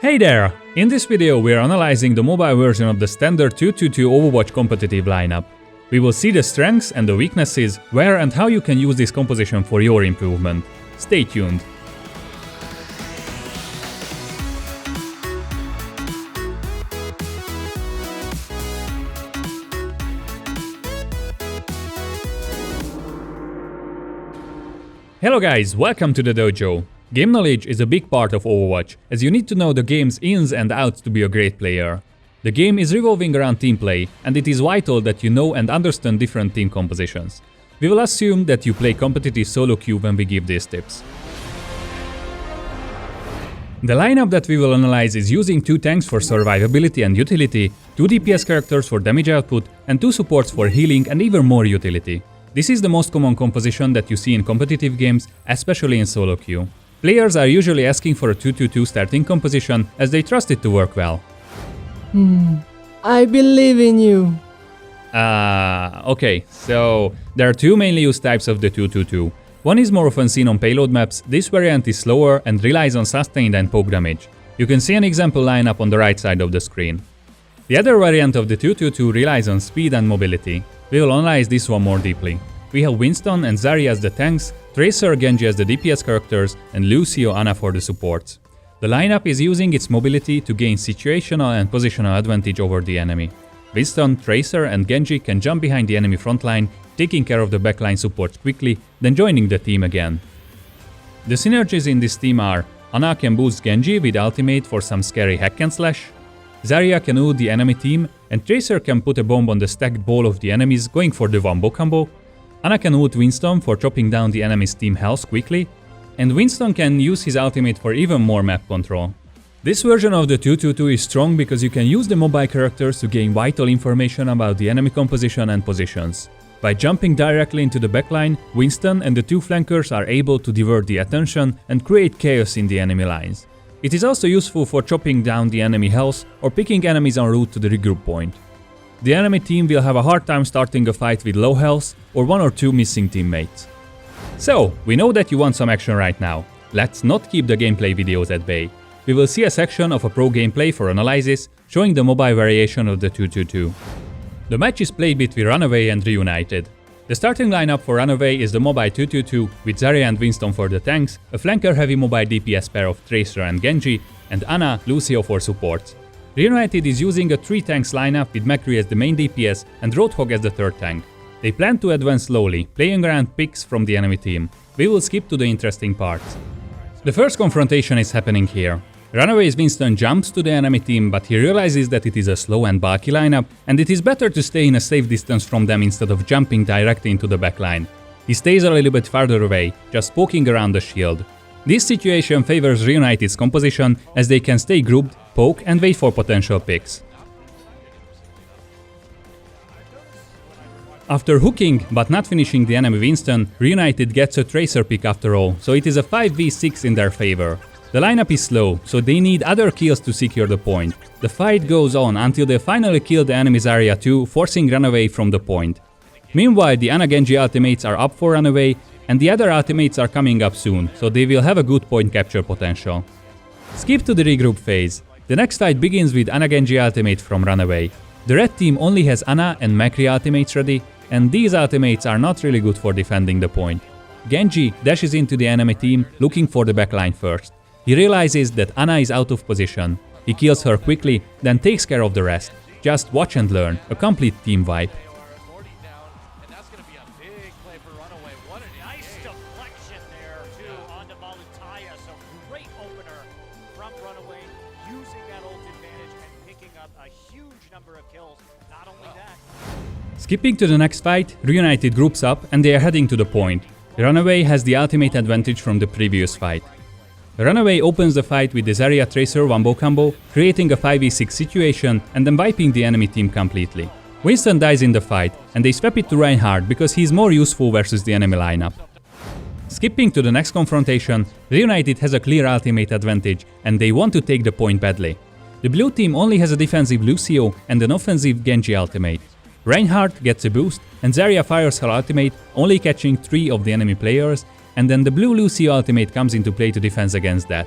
Hey there! In this video we are analyzing the mobile version of the standard 2-2-2 Overwatch competitive lineup. We will see the strengths and the weaknesses, where and how you can use this composition for your improvement. Stay tuned! Hello guys, welcome to the Dojo. Game knowledge is a big part of Overwatch, as you need to know the game's ins and outs to be a great player. The game is revolving around team play, and it is vital that you know and understand different team compositions. We will assume that you play competitive solo queue when we give these tips. The lineup that we will analyze is using 2 tanks for survivability and utility, 2 DPS characters for damage output, and 2 supports for healing and even more utility. This is the most common composition that you see in competitive games, especially in solo queue. Players are usually asking for a 2-2-2 starting composition as they trust it to work well. I believe in you. Okay, so there are 2 mainly used types of the 2-2-2. One is more often seen on payload maps. This variant is slower and relies on sustained and poke damage. You can see an example lineup on the right side of the screen. The other variant of the 2-2-2 relies on speed and mobility. We will analyze this one more deeply. We have Winston and Zarya as the tanks, Tracer, Genji as the DPS characters, and Lucio, Ana for the supports. The lineup is using its mobility to gain situational and positional advantage over the enemy. Winston, Tracer and Genji can jump behind the enemy frontline, taking care of the backline supports quickly, then joining the team again. The synergies in this team are: Ana can boost Genji with ultimate for some scary hack and slash, Zarya can ult the enemy team, and Tracer can put a bomb on the stacked ball of the enemies going for the wombo combo. Ana can ult Winston for chopping down the enemy's team health quickly, and Winston can use his ultimate for even more map control. This version of the 2-2-2 is strong because you can use the mobile characters to gain vital information about the enemy composition and positions. By jumping directly into the backline, Winston and the 2 flankers are able to divert the attention and create chaos in the enemy lines. It is also useful for chopping down the enemy health or picking enemies en route to the regroup point. The enemy team will have a hard time starting a fight with low health or 1 or 2 missing teammates. So, we know that you want some action right now. Let's not keep the gameplay videos at bay. We will see a section of a pro gameplay for analysis, showing the mobile variation of the 2-2-2. The match is played between Runaway and Reunited. The starting lineup for Runaway is the mobile 2-2-2 with Zarya and Winston for the tanks, a flanker-heavy mobile DPS pair of Tracer and Genji, and Ana, Lucio for supports. Reunited is using a 3 tanks lineup with McCree as the main DPS and Roadhog as the 3rd tank. They plan to advance slowly, playing around picks from the enemy team. We will skip to the interesting parts. The first confrontation is happening here. Runaway's Winston jumps to the enemy team, but he realizes that it is a slow and bulky lineup, and it is better to stay in a safe distance from them instead of jumping directly into the backline. He stays a little bit farther away, just poking around the shield. This situation favors Reunited's composition, as they can stay grouped, poke and wait for potential picks. After hooking but not finishing the enemy Winston, Reunited gets a Tracer pick after all, so it is a 5v6 in their favor. The lineup is slow, so they need other kills to secure the point. The fight goes on until they finally kill the enemy's area too, forcing Runaway from the point. Meanwhile, the Ana Genji ultimates are up for Runaway, and the other ultimates are coming up soon, so they will have a good point capture potential. Skip to the regroup phase. The next fight begins with Ana Genji ultimate from Runaway. The red team only has Ana and McCree ultimates ready, and these ultimates are not really good for defending the point. Genji dashes into the enemy team looking for the backline first. He realizes that Ana is out of position. He kills her quickly, then takes care of the rest. Just watch and learn, a complete team wipe. Skipping to the next fight, Reunited groups up and they are heading to the point. Runaway has the ultimate advantage from the previous fight. Runaway opens the fight with the Zarya Tracer wombo combo, creating a 5v6 situation and then wiping the enemy team completely. Winston dies in the fight, and they swap it to Reinhardt because he is more useful versus the enemy lineup. Skipping to the next confrontation, Reunited has a clear ultimate advantage and they want to take the point badly. The blue team only has a defensive Lucio and an offensive Genji ultimate. Reinhardt gets a boost and Zarya fires her ultimate, only catching 3 of the enemy players, and then the blue Lucio ultimate comes into play to defense against that.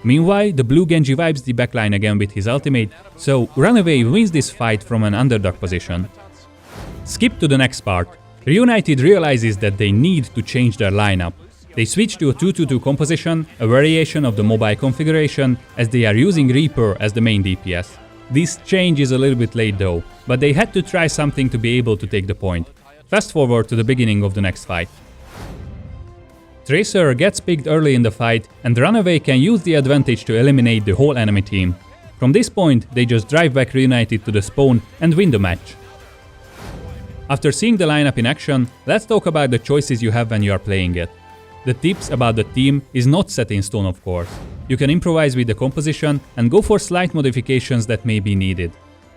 Meanwhile, the blue Genji wipes the backline again with his ultimate, so Runaway wins this fight from an underdog position. Skip to the next part. Reunited realizes that they need to change their lineup. They switch to a 2-2-2 composition, a variation of the mobile configuration, as they are using Reaper as the main DPS. This change is a little bit late though, but they had to try something to be able to take the point. Fast forward to the beginning of the next fight. Tracer gets picked early in the fight, and Runaway can use the advantage to eliminate the whole enemy team. From this point, they just drive back Reunited to the spawn and win the match. After seeing the lineup in action, let's talk about the choices you have when you are playing it. The tips about the team is not set in stone, of course. You can improvise with the composition and go for slight modifications that may be needed.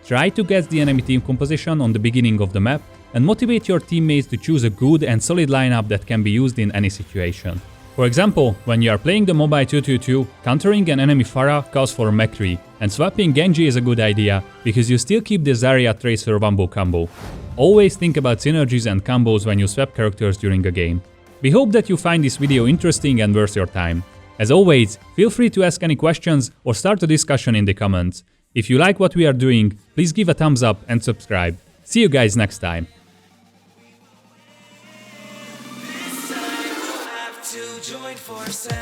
Try to guess the enemy team composition on the beginning of the map and motivate your teammates to choose a good and solid lineup that can be used in any situation. For example, when you are playing the mobile 2-2-2, countering an enemy Pharah calls for a McCree, and swapping Genji is a good idea because you still keep the Zarya Tracer Wombo combo. Always think about synergies and combos when you swap characters during a game. We hope that you find this video interesting and worth your time. As always, feel free to ask any questions or start a discussion in the comments. If you like what we are doing, please give a thumbs up and subscribe. See you guys next time. Join forces.